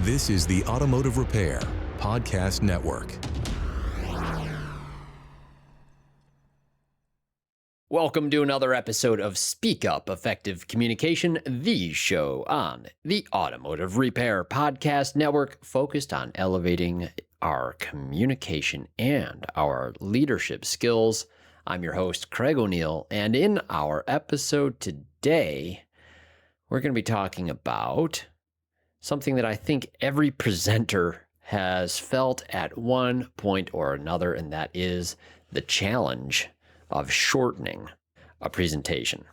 This is the Automotive Repair Podcast Network. Welcome to another episode of Speak Up Effective Communication, the show on the Automotive Repair Podcast Network, focused on elevating our communication and our leadership skills. I'm your host, Craig O'Neill, and in our episode today, we're going to be talking about something that I think every presenter has felt at one point or another, and that is the challenge of shortening a presentation.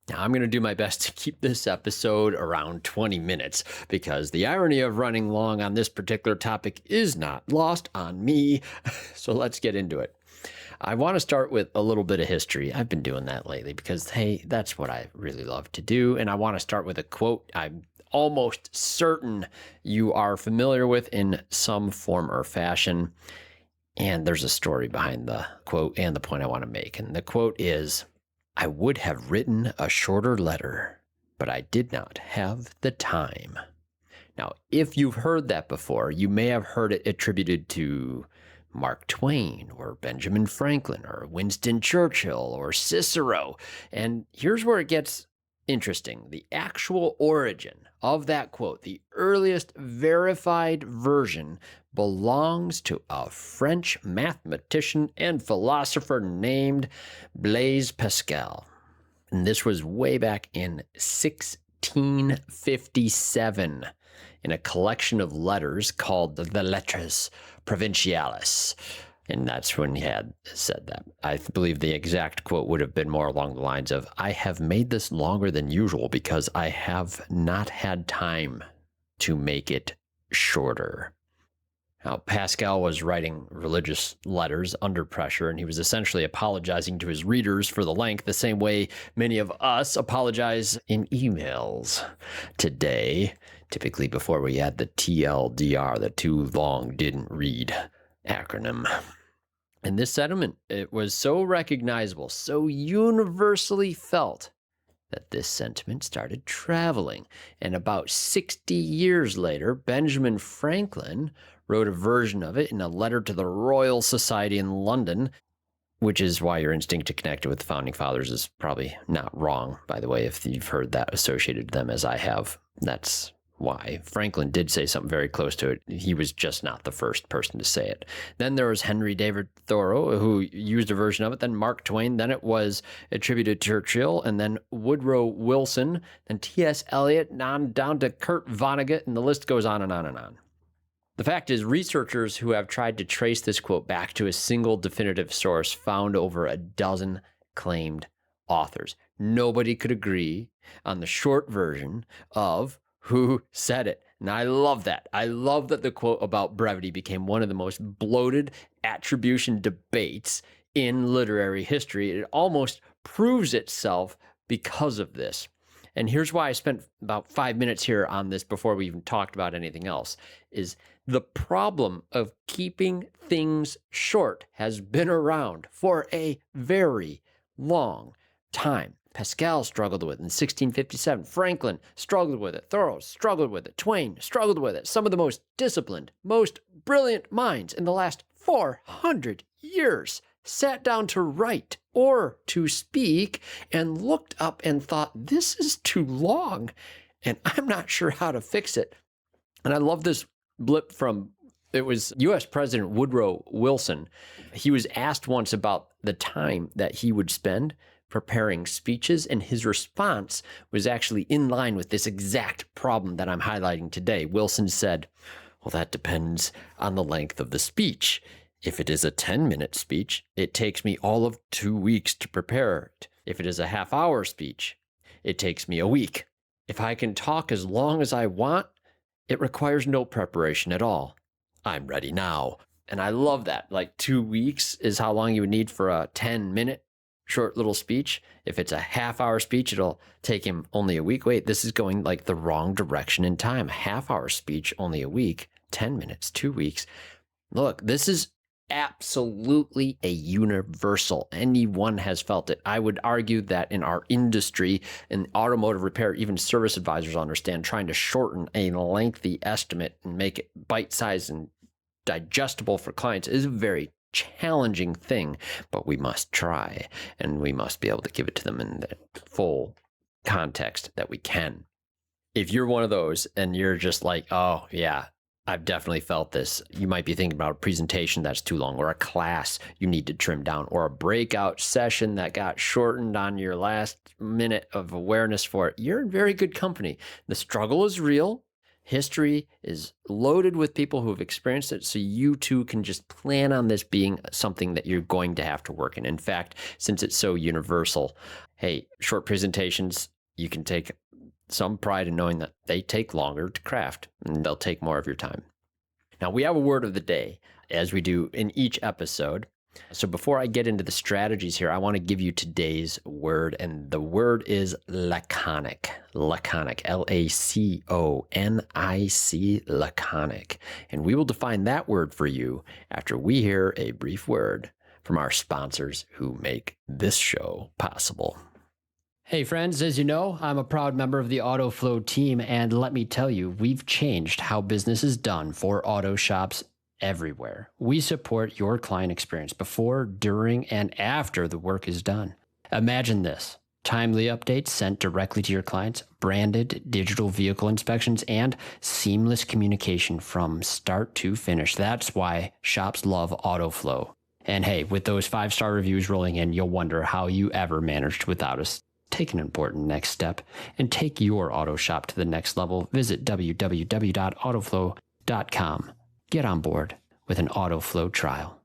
Now, I'm going to do my best to keep this episode around 20 minutes because the irony of running long on this particular topic is not lost on me. So let's get into it. I want to start with a little bit of history. I've been doing that lately because, hey, that's what I really love to do. And I want to start with a quote I'm almost certain you are familiar with in some form or fashion. And there's a story behind the quote and the point I want to make. And the quote is, "I would have written a shorter letter, but I did not have the time." Now, if you've heard that before, you may have heard it attributed to Mark Twain or Benjamin Franklin or Winston Churchill or Cicero. And here's where it gets interesting. The actual origin of that quote, the earliest verified version, belongs to a French mathematician and philosopher named Blaise Pascal. And this was way back in 1657 in a collection of letters called the Lettres Provinciales. And that's when he had said that. I believe the exact quote would have been more along the lines of, "I have made this longer than usual because I have not had time to make it shorter." Now, Pascal was writing religious letters under pressure, and he was essentially apologizing to his readers for the length, the same way many of us apologize in emails today, typically before we add the TLDR, the too long didn't read acronym. And this sentiment, it was so recognizable, so universally felt, that this sentiment started traveling. And about 60 years later, Benjamin Franklin wrote a version of it in a letter to the Royal Society in London, which is why your instinct to connect it with the Founding Fathers is probably not wrong, by the way, if you've heard that associated to them as I have. That's why. Franklin did say something very close to it. He was just not the first person to say it. Then there was Henry David Thoreau, who used a version of it, then Mark Twain, then it was attributed to Churchill, and then Woodrow Wilson, then T.S. Eliot, down to Kurt Vonnegut, and the list goes on and on and on. The fact is, researchers who have tried to trace this quote back to a single definitive source found over a dozen claimed authors. Nobody could agree on the short version of who said it. And I love that. I love that the quote about brevity became one of the most bloated attribution debates in literary history. It almost proves itself because of this. And here's why I spent about 5 minutes here on this before we even talked about anything else, is the problem of keeping things short has been around for a very long time. Pascal struggled with it in 1657. Franklin struggled with it. Thoreau struggled with it. Twain struggled with it. Some of the most disciplined, most brilliant minds in the last 400 years sat down to write or to speak and looked up and thought, this is too long and I'm not sure how to fix it. And I love this blip from, it was U.S. President Woodrow Wilson. He was asked once about the time that he would spend preparing speeches, and his response was actually in line with this exact problem that I'm highlighting today. Wilson said, "Well, that depends on the length of the speech. If it is a 10-minute speech, it takes me all of 2 weeks to prepare it. If it is a half-hour speech, it takes me a week. If I can talk as long as I want, it requires no preparation at all. I'm ready now." And I love that. Like 2 weeks is how long you would need for a 10-minute short little speech. If it's a half-hour speech, it'll take him only a week. Wait, this is going like the wrong direction in time. A half-hour speech, only a week. 10 minutes, 2 weeks. Look, this is absolutely a universal. Anyone has felt it. I would argue that in our industry, in automotive repair, even service advisors understand trying to shorten a lengthy estimate and make it bite-sized and digestible for clients is a very challenging thing, but we must try, and we must be able to give it to them in the full context that we can. If you're one of those and you're just like, oh yeah, I've definitely felt this. You might be thinking about a presentation that's too long, or a class you need to trim down, or a breakout session that got shortened on your last minute of awareness for it. You're in very good company. The struggle is real. History is loaded with people who have experienced it, so you too can just plan on this being something that you're going to have to work in. In fact, since it's so universal, hey, short presentations, you can take some pride in knowing that they take longer to craft and they'll take more of your time. Now, we have a word of the day, as we do in each episode. So before I get into the strategies here, I want to give you today's word, and the word is laconic. Laconic, L-A-C-O-N-I-C, laconic. And we will define that word for you after we hear a brief word from our sponsors who make this show possible. Hey friends, as you know, I'm a proud member of the AutoFlow team, and let me tell you, we've changed how business is done for auto shops everywhere. We support your client experience before, during, and after the work is done. Imagine this: timely updates sent directly to your clients, branded digital vehicle inspections, and seamless communication from start to finish. That's why shops love AutoFlow. And hey, with those 5-star reviews rolling in, you'll wonder how you ever managed without us. Take an important next step and take your auto shop to the next level. Visit www.autoflow.com. Get on board with an AutoFlow trial.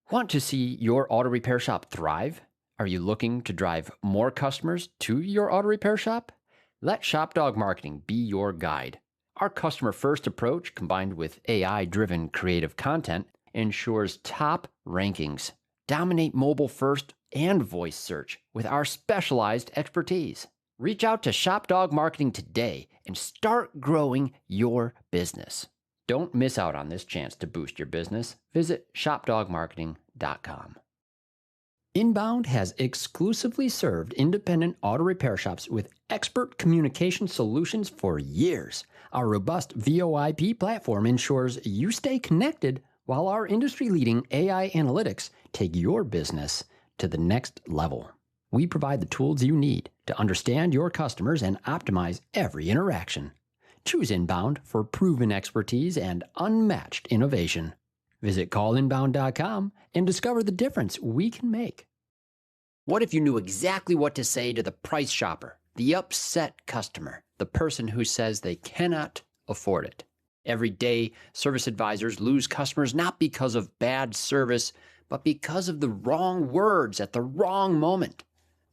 Want to see your auto repair shop thrive? Are you looking to drive more customers to your auto repair shop? Let ShopDog Marketing be your guide. Our customer-first approach, combined with AI-driven creative content, ensures top rankings. Dominate mobile first and voice search with our specialized expertise. Reach out to ShopDog Marketing today and start growing your business. Don't miss out on this chance to boost your business. Visit shopdogmarketing.com. Inbound has exclusively served independent auto repair shops with expert communication solutions for years. Our robust VoIP platform ensures you stay connected while our industry-leading AI analytics take your business to the next level. We provide the tools you need to understand your customers and optimize every interaction. Choose Inbound for proven expertise and unmatched innovation. Visit callinbound.com and discover the difference we can make. What if you knew exactly what to say to the price shopper, the upset customer, the person who says they cannot afford it? Every day, service advisors lose customers not because of bad service, but because of the wrong words at the wrong moment.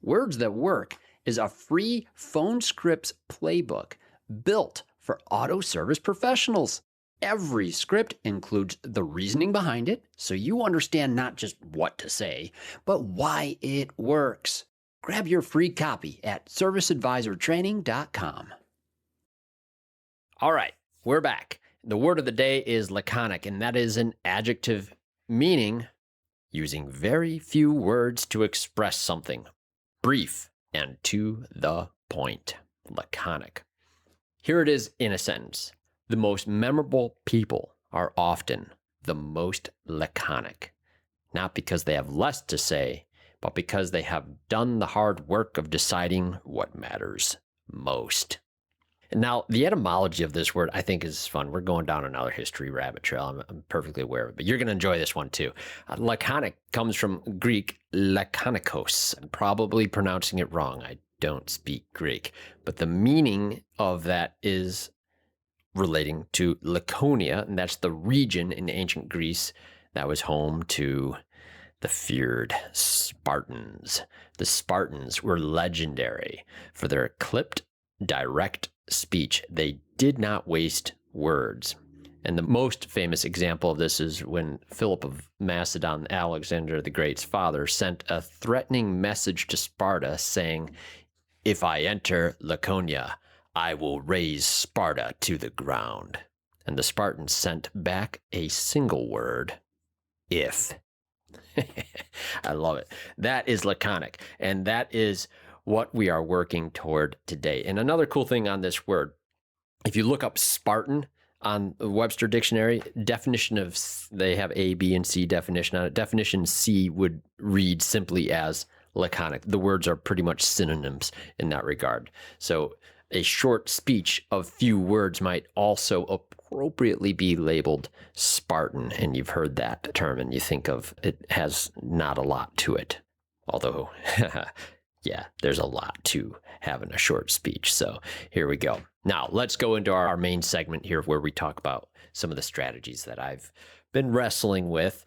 Words That Work is a free phone scripts playbook built for auto service professionals. Every script includes the reasoning behind it, so you understand not just what to say, but why it works. Grab your free copy at serviceadvisortraining.com. All right, we're back. The word of the day is laconic, and that is an adjective meaning using very few words to express something. Brief and to the point. Laconic. Here it is in a sentence. The most memorable people are often the most laconic. Not because they have less to say, but because they have done the hard work of deciding what matters most. Now, the etymology of this word, I think, is fun. We're going down another history rabbit trail. I'm perfectly aware of it, but you're going to enjoy this one too. Laconic comes from Greek lakonikos. I'm probably pronouncing it wrong. I don't speak Greek, but the meaning of that is relating to Laconia, and that's the region in ancient Greece that was home to the feared Spartans. The Spartans were legendary for their clipped, direct speech. They did not waste words. And the most famous example of this is when Philip of Macedon, Alexander the Great's father, sent a threatening message to Sparta saying, "If I enter Laconia, I will raze Sparta to the ground." And the Spartans sent back a single word, if. I love it. That is laconic. And that is what we are working toward today. And another cool thing on this word, if you look up Spartan on the Webster Dictionary, definition of, they have A, B, and C definition on it. Definition C would read simply as laconic. The words are pretty much synonyms in that regard. So a short speech of few words might also appropriately be labeled Spartan. And you've heard that term and you think of it has not a lot to it. Although, yeah, there's a lot to having a short speech. So here we go. Now let's go into our main segment here where we talk about some of the strategies that I've been wrestling with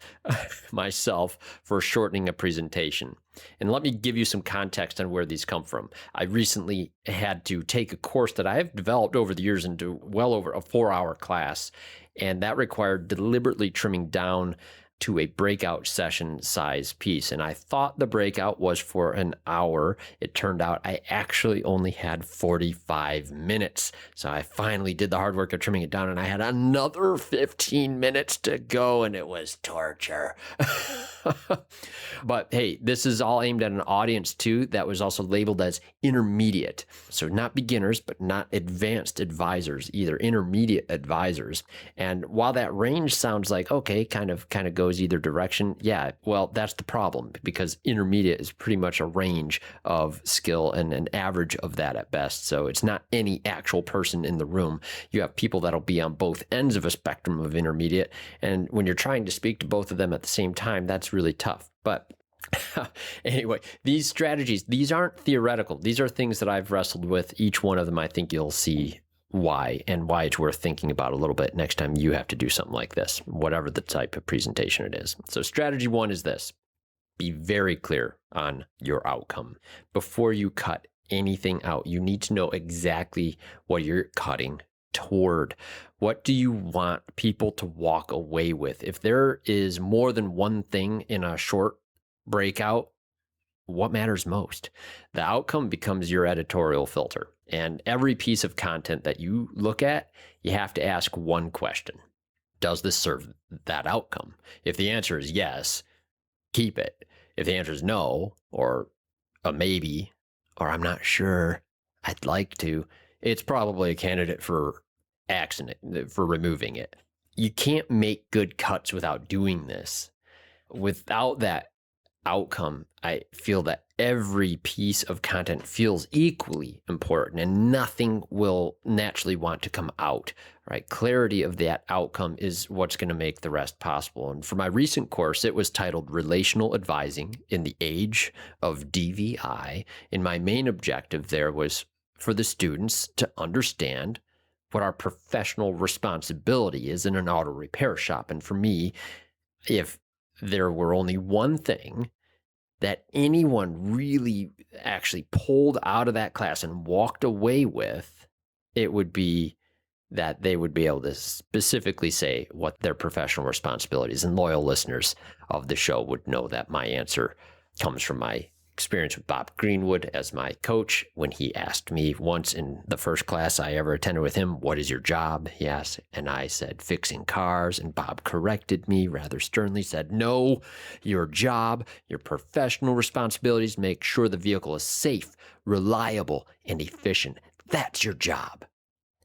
myself for shortening a presentation. And let me give you some context on where these come from. I recently had to take a course that I have developed over the years into well over a 4-hour class, and that required deliberately trimming down to a breakout session size piece. And I thought the breakout was for an hour. It turned out I actually only had 45 minutes. So I finally did the hard work of trimming it down, and I had another 15 minutes to go, and it was torture. But hey, this is all aimed at an audience too that was also labeled as intermediate. So not beginners, but not advanced advisors, either intermediate advisors. And while that range sounds like, okay, kind of goes either direction. Yeah, well, that's the problem, because intermediate is pretty much a range of skill and an average of that at best. So it's not any actual person in the room. You have people that'll be on both ends of a spectrum of intermediate. And when you're trying to speak to both of them at the same time, that's really tough. But anyway, these strategies, these aren't theoretical. These are things that I've wrestled with. Each one of them, I think you'll see why and why it's worth thinking about a little bit next time you have to do something like this, whatever the type of presentation it is. So strategy one is this: be very clear on your outcome. Before you cut anything out, you need to know exactly what you're cutting toward. What do you want people to walk away with? If there is more than one thing in a short breakout, what matters most? The outcome becomes your editorial filter. And every piece of content that you look at, you have to ask one question: does this serve that outcome? If the answer is yes, keep it. If the answer is no, or a maybe, or I'm not sure, I'd like to, it's probably a candidate for for removing it. You can't make good cuts without doing this. Without that outcome, I feel that every piece of content feels equally important and nothing will naturally want to come out, right? Clarity of that outcome is what's going to make the rest possible. And for my recent course, it was titled Relational Advising in the Age of DVI. And my main objective there was for the students to understand what our professional responsibility is in an auto repair shop. And for me, if there were only one thing that anyone really actually pulled out of that class and walked away with, it would be that they would be able to specifically say what their professional responsibilities. And loyal listeners of the show would know that my answer comes from my experience with Bob Greenwood as my coach. When he asked me once in the first class I ever attended with him, "What is your job?" he asked, and I said, "Fixing cars." And Bob corrected me rather sternly, said, "No, your job, your professional responsibilities, make sure the vehicle is safe, reliable, and efficient. That's your job.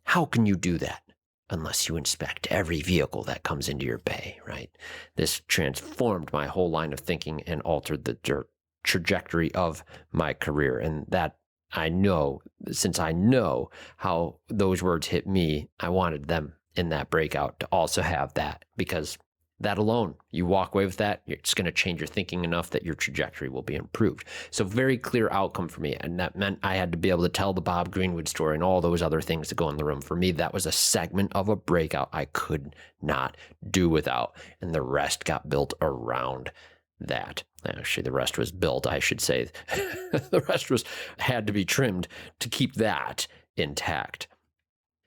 How can you do that unless you inspect every vehicle that comes into your bay," right? This transformed my whole line of thinking and altered the trajectory of my career. And that I know, since I know how those words hit me, I wanted them in that breakout to also have that, because that alone, you walk away with that, it's going to change your thinking enough that your trajectory will be improved. So very clear outcome for me. And that meant I had to be able to tell the Bob Greenwood story and all those other things that go in the room. For me, that was a segment of a breakout I could not do without. And the rest got built around that. Actually, the rest was built, I should say. The rest had to be trimmed to keep that intact.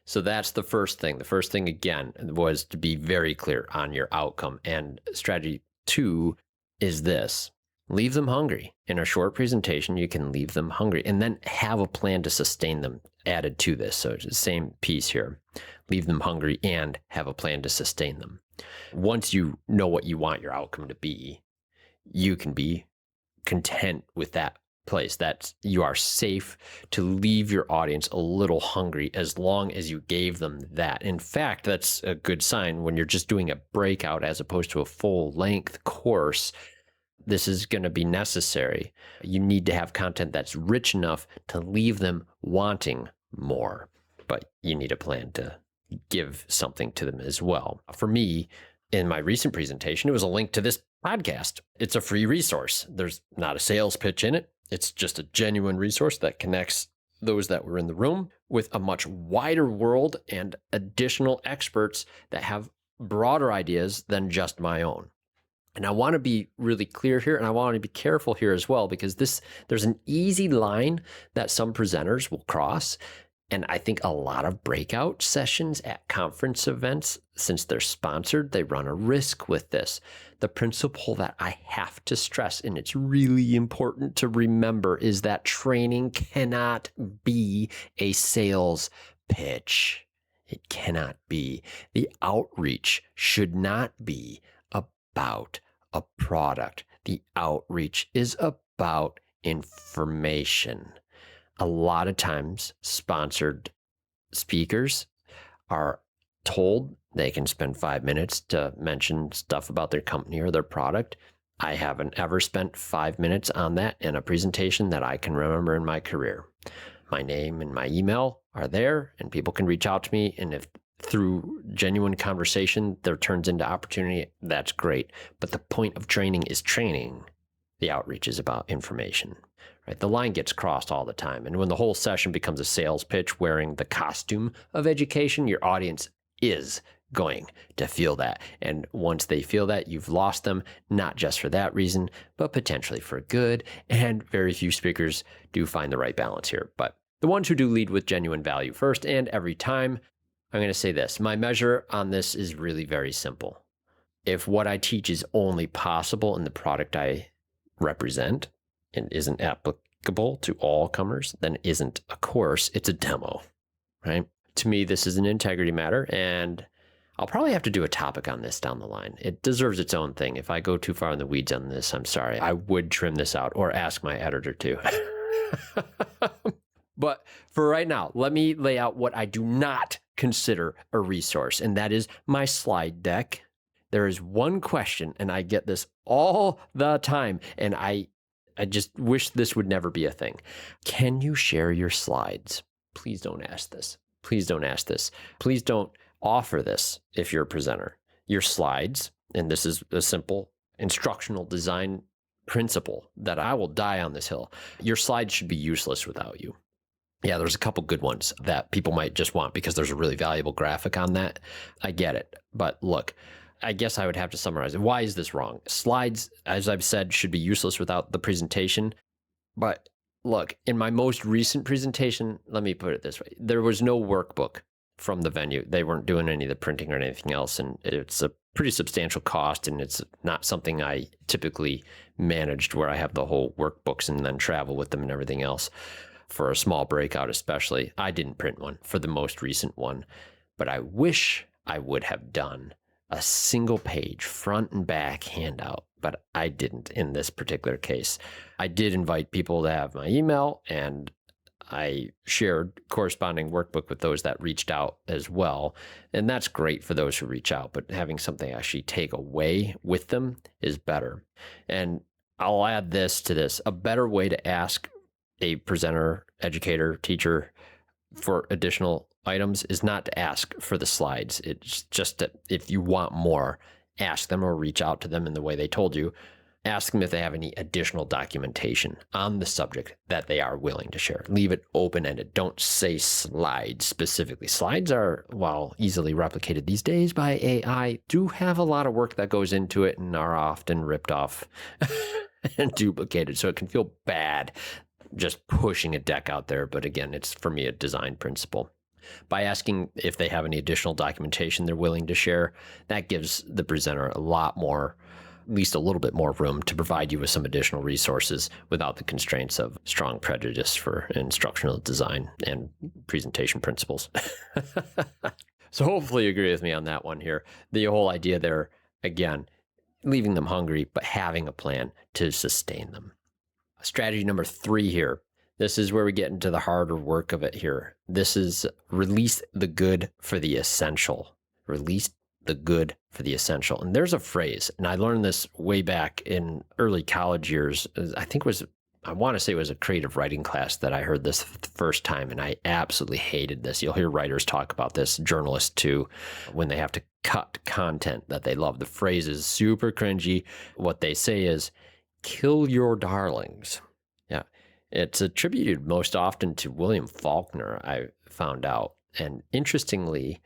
So that's the first thing. The first thing, again, was to be very clear on your outcome. And strategy two is this: leave them hungry. In a short presentation, you can leave them hungry and then have a plan to sustain them. added to this. So it's the same piece here. Leave them hungry and have a plan to sustain them. Once you know what you want your outcome to be, you can be content with that place. That you are safe to leave your audience a little hungry as long as you gave them that. In fact, that's a good sign when you're just doing a breakout as opposed to a full length course. This is going to be necessary. You need to have content that's rich enough to leave them wanting more, but you need a plan to give something to them as well. For me, in my recent presentation, it was a link to this podcast. It's a free resource. There's not a sales pitch in it. It's just a genuine resource that connects those that were in the room with a much wider world and additional experts that have broader ideas than just my own. And I want to be really clear here, and I want to be careful here as well, because there's an easy line that some presenters will cross. And I think a lot of breakout sessions at conference events, since they're sponsored, they run a risk with this. The principle that I have to stress, and it's really important to remember, is that training cannot be a sales pitch. It cannot be. The outreach should not be about a product. The outreach is about information. A lot of times, sponsored speakers are told they can spend 5 minutes to mention stuff about their company or their product. I haven't ever spent 5 minutes on that in a presentation that I can remember in my career. My name and my email are there, and people can reach out to me. And if through genuine conversation there turns into opportunity, that's great. But the point of training is training. The outreach is about information. Right? The line gets crossed all the time. And when the whole session becomes a sales pitch wearing the costume of education, your audience is going to feel that. And once they feel that, you've lost them, not just for that reason, but potentially for good. And very few speakers do find the right balance here. But the ones who do lead with genuine value first and every time, I'm going to say this. My measure on this is really very simple. If what I teach is only possible in the product I represent, and isn't applicable to all comers, then it isn't a course, it's a demo, right? To me, this is an integrity matter, and I'll probably have to do a topic on this down the line. It deserves its own thing. If I go too far in the weeds on this, I'm sorry. I would trim this out or ask my editor to. But for right now, let me lay out what I do not consider a resource, and that is my slide deck. There is one question, and I get this all the time, and I just wish this would never be a thing. Can you share your slides? Please don't ask this. Please don't ask this. Please don't offer this if you're a presenter. Your slides, and this is a simple instructional design principle that I will die on this hill. Your slides should be useless without you. Yeah, there's a couple good ones that people might just want because there's a really valuable graphic on that. I get it. But look, I guess I would have to summarize it. Why is this wrong? Slides, as I've said, should be useless without the presentation. But look, in my most recent presentation, let me put it this way. There was no workbook from the venue. They weren't doing any of the printing or anything else. And it's a pretty substantial cost. And it's not something I typically managed where I have the whole workbooks and then travel with them and everything else. For a small breakout especially, I didn't print one for the most recent one. But I wish I would have done a single page front and back handout, but I didn't in this particular case. I did invite people to have my email, and I shared corresponding workbook with those that reached out as well. And that's great for those who reach out, but having something actually take away with them is better. And I'll add this to this. A better way to ask a presenter, educator, teacher for additional items is not to ask for the slides. It's just that if you want more, ask them or reach out to them in the way they told you. Ask them if they have any additional documentation on the subject that they are willing to share. Leave it open-ended. Don't say slides specifically. Slides are, while easily replicated these days by AI, do have a lot of work that goes into it and are often ripped off and duplicated. So it can feel bad just pushing a deck out there. But again, it's for me a design principle. By asking if they have any additional documentation they're willing to share, that gives the presenter a lot more least a little bit more room to provide you with some additional resources without the constraints of strong prejudice for instructional design and presentation principles. So hopefully you agree with me on that one here. The whole idea there, again, leaving them hungry, but having a plan to sustain them. Strategy number 3 here. This is where we get into the harder work of it here. This is release the good for the essential. Release the good for the essential. And there's a phrase, and I learned this way back in early college years. I want to say it was a creative writing class that I heard this the first time, and I absolutely hated this. You'll hear writers talk about this, journalists too, when they have to cut content that they love. The phrase is super cringy. What they say is, kill your darlings. Yeah. It's attributed most often to William Faulkner, I found out. And interestingly,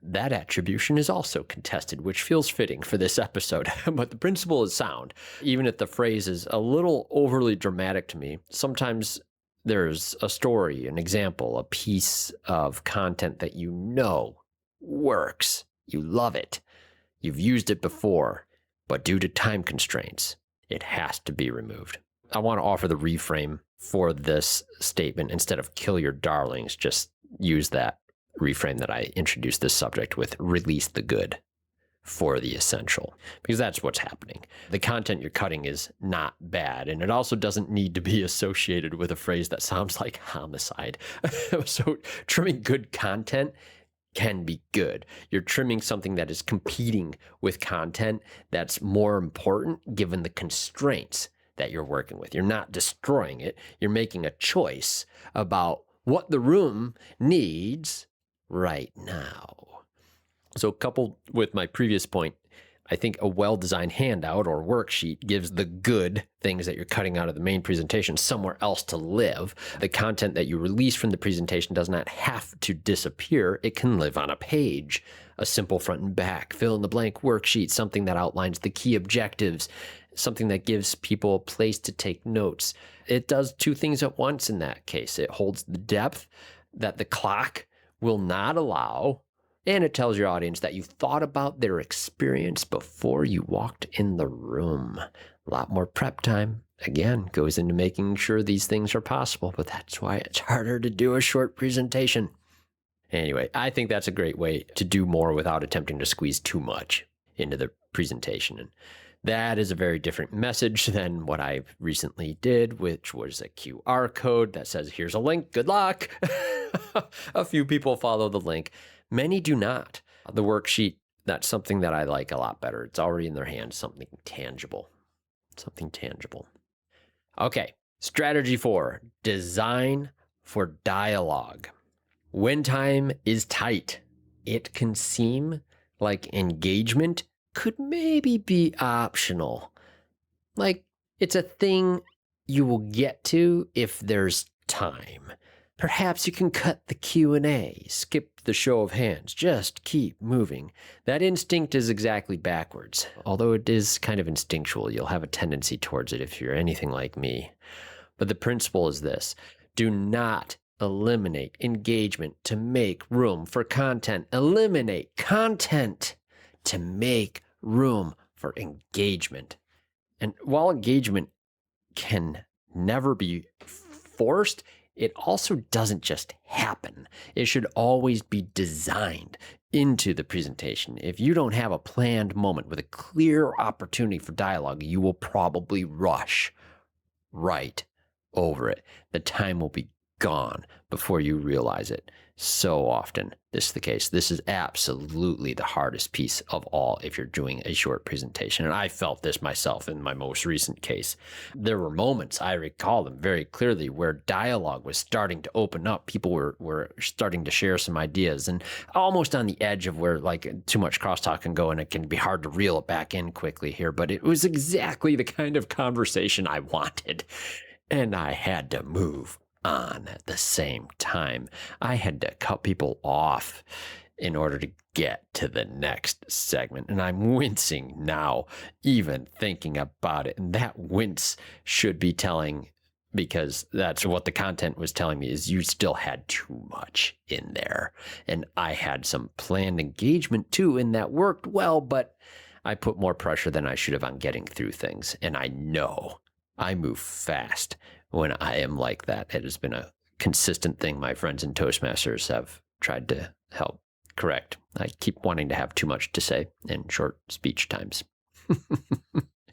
that attribution is also contested, which feels fitting for this episode. But the principle is sound, even if the phrase is a little overly dramatic to me. Sometimes there's a story, an example, a piece of content that you know works. You love it. You've used it before, but due to time constraints, it has to be removed. I want to offer the reframe for this statement. Instead of kill your darlings, just use that reframe that I introduced this subject with, release the good for the essential, because that's what's happening. The content you're cutting is not bad, and it also doesn't need to be associated with a phrase that sounds like homicide. So trimming good content can be good. You're trimming something that is competing with content that's more important given the constraints that you're working with. You're not destroying it. You're making a choice about what the room needs right now. So coupled with my previous point, I think a well-designed handout or worksheet gives the good things that you're cutting out of the main presentation somewhere else to live. The content that you release from the presentation does not have to disappear. It can live on a page, a simple front and back, fill in the blank worksheet, something that outlines the key objectives, something that gives people a place to take notes. It does 2 things at once in that case. It holds the depth that the clock will not allow, and it tells your audience that you thought about their experience before you walked in the room. A lot more prep time, again, goes into making sure these things are possible, but that's why it's harder to do a short presentation. Anyway, I think that's a great way to do more without attempting to squeeze too much into the presentation. And that is a very different message than what I recently did, which was a QR code that says, here's a link, good luck. A few people follow the link. Many do not. The worksheet, that's something that I like a lot better. It's already in their hands, something tangible. Something tangible. Okay, strategy 4, design for dialogue. When time is tight, it can seem like engagement could maybe be optional. Like it's a thing you will get to if there's time. Perhaps you can cut the Q&A, skip the show of hands, just keep moving. That instinct is exactly backwards. Although it is kind of instinctual, you'll have a tendency towards it if you're anything like me. But the principle is this: do not eliminate engagement to make room for content. Eliminate content to make room for engagement. And while engagement can never be forced, it also doesn't just happen. It should always be designed into the presentation. If you don't have a planned moment with a clear opportunity for dialogue, you will probably rush right over it. The time will be gone before you realize it. So often this is the case. This is absolutely the hardest piece of all if you're doing a short presentation. And I felt this myself in my most recent case. There were moments, I recall them very clearly, where dialogue was starting to open up. People were starting to share some ideas, and almost on the edge of where like too much crosstalk can go, and it can be hard to reel it back in quickly here. But it was exactly the kind of conversation I wanted. And I had to move on at the same time. I had to cut people off in order to get to the next segment. And I'm wincing now, even thinking about it. And that wince should be telling, because that's what the content was telling me, is you still had too much in there. And I had some planned engagement too, and that worked well, but I put more pressure than I should have on getting through things. And I know I move fast when I am like that. It has been a consistent thing my friends in Toastmasters have tried to help correct. I keep wanting to have too much to say in short speech times.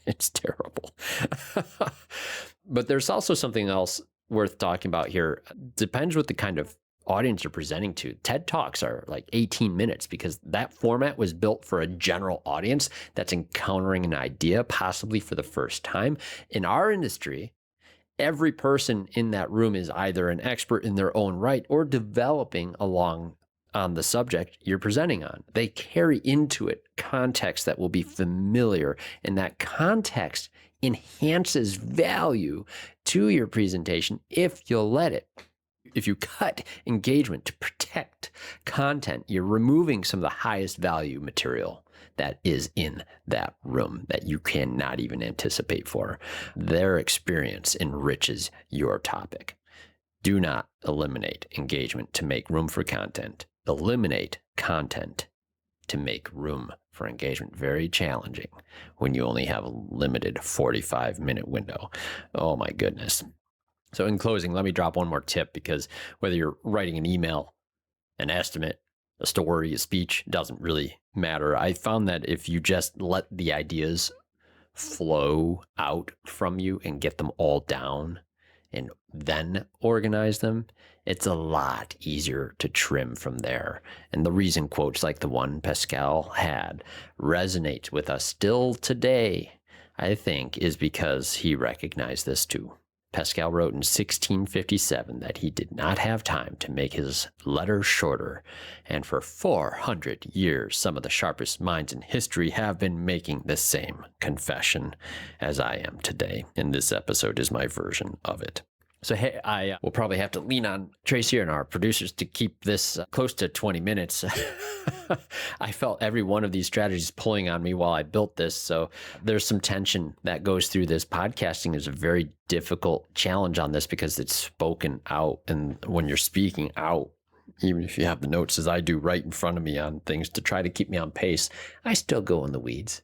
It's terrible. But there's also something else worth talking about here. Depends what the kind of audience you're presenting to. TED Talks are like 18 minutes because that format was built for a general audience that's encountering an idea, possibly for the first time. In our industry, every person in that room is either an expert in their own right or developing along on the subject you're presenting on. They carry into it context that will be familiar, and that context enhances value to your presentation if you'll let it. If you cut engagement to protect content, you're removing some of the highest value material that is in that room that you cannot even anticipate for. Their experience enriches your topic. Do not eliminate engagement to make room for content. Eliminate content to make room for engagement. Very challenging when you only have a limited 45-minute window. Oh my goodness. So in closing, let me drop one more tip, because whether you're writing an email, an estimate, a story, a speech, doesn't really matter. I found that if you just let the ideas flow out from you and get them all down and then organize them, it's a lot easier to trim from there. And the reason quotes like the one Pascal had resonate with us still today, I think, is because he recognized this too. Pascal wrote in 1657 that he did not have time to make his letters shorter, and for 400 years, some of the sharpest minds in history have been making the same confession as I am today, and this episode is my version of it. So, hey, I will probably have to lean on Tracy and our producers to keep this close to 20 minutes. I felt every one of these strategies pulling on me while I built this. So there's some tension that goes through this. Podcasting is a very difficult challenge on this because it's spoken out. And when you're speaking out, even if you have the notes as I do right in front of me on things to try to keep me on pace, I still go in the weeds.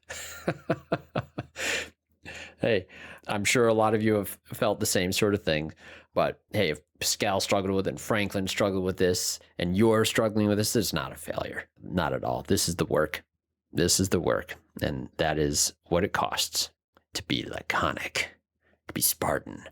Hey, I'm sure a lot of you have felt the same sort of thing, but hey, if Pascal struggled with it and Franklin struggled with this and you're struggling with this, it's not a failure. Not at all. This is the work. This is the work. And that is what it costs to be laconic, to be Spartan.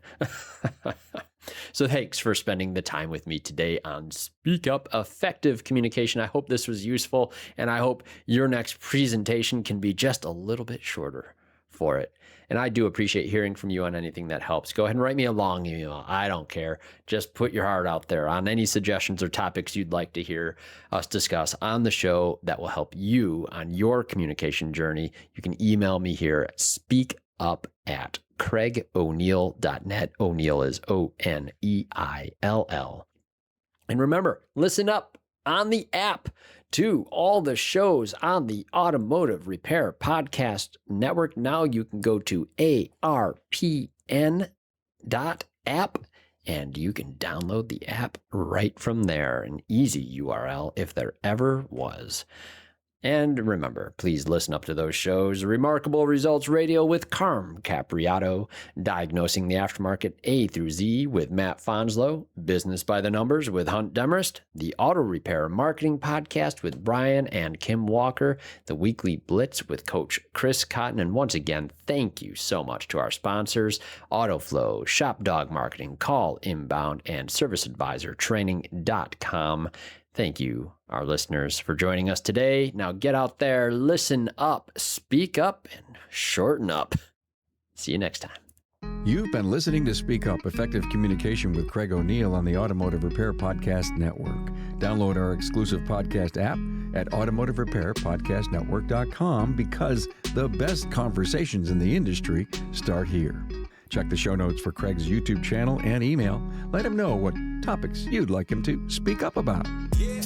So thanks for spending the time with me today on Speak Up Effective Communication. I hope this was useful, and I hope your next presentation can be just a little bit shorter for it. And I do appreciate hearing from you on anything that helps. Go ahead and write me a long email. I don't care. Just put your heart out there on any suggestions or topics you'd like to hear us discuss on the show that will help you on your communication journey. You can email me here at speakup@craigoneil.net. O'Neill is Oneill. And remember, listen up on the app to all the shows on the Automotive Repair Podcast Network. Now you can go to arpn.app and you can download the app right from there. An easy URL if there ever was. And remember, please listen up to those shows. Remarkable Results Radio with Carm Capriato, Diagnosing the Aftermarket A through Z with Matt Fonslow, Business by the Numbers with Hunt Demarest, the Auto Repair Marketing Podcast with Brian and Kim Walker, the Weekly Blitz with Coach Chris Cotton. And once again, thank you so much to our sponsors, AutoFlow, Shop Dog Marketing, Call Inbound, and ServiceAdvisorTraining.com. Thank you, our listeners, for joining us today. Now get out there, listen up, speak up, and shorten up. See you next time. You've been listening to Speak Up Effective Communication with Craig O'Neill on the Automotive Repair Podcast Network. Download our exclusive podcast app at automotiverepairpodcastnetwork.com because the best conversations in the industry start here. Check the show notes for Craig's YouTube channel and email. Let him know what topics you'd like him to speak up about. Yeah.